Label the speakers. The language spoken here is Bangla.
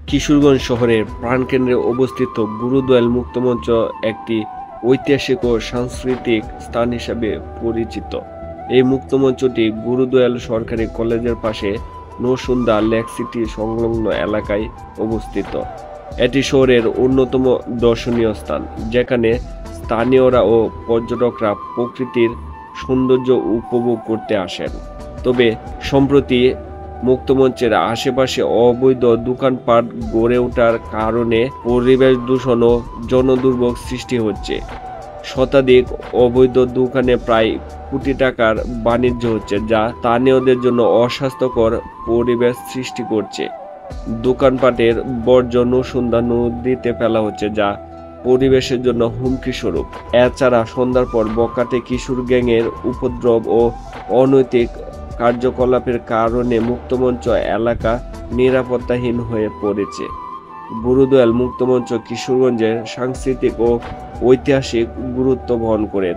Speaker 1: কিশোরগঞ্জ শহরের প্রাণকেন্দ্রে অবস্থিত গুরুদয়াল মুক্তমঞ্চ একটি ঐতিহাসিক ও সাংস্কৃতিক স্থান হিসেবে পরিচিত। এই মুক্তমঞ্চটি গুরুদয়াল সরকারি কলেজের পাশে নরসুন্দা লেক সিটি সংলগ্ন এলাকায় অবস্থিত। এটি শহরের অন্যতম দর্শনীয় স্থান, যেখানে স্থানীয়রা ও পর্যটকরা প্রকৃতির সৌন্দর্য উপভোগ করতে আসেন। তবে সম্প্রতি মুক্তমঞ্চের আশেপাশে অবৈধ দোকানপাট গড়ে ওঠার কারণে পরিবেশ দূষণ ও জনদুর্ভোগ সৃষ্টি হচ্ছে। শতাধিক অবৈধ দোকানে প্রায় কোটি টাকার বাণিজ্য হচ্ছে, যা স্থানীয়দের জন্য অস্বাস্থ্যকর পরিবেশ সৃষ্টি করছে। দোকানপাটের বর্জ্য নরসুন্দা নদীতে ফেলা হচ্ছে, যা পরিবেশের জন্য হুমকি স্বরূপ। এছাড়া সন্ধ্যার পর বখাটে কিশোর গ্যাংয়ের উপদ্রব ও অনৈতিক কার্যকলাপের কারণে মুক্তমঞ্চ এলাকা নিরাপত্তাহীন হয়ে পড়েছে। গুরুদয়াল মুক্তমঞ্চ কিশোরগঞ্জের সাংস্কৃতিক ও ঐতিহাসিক গুরুত্ব বহন করে।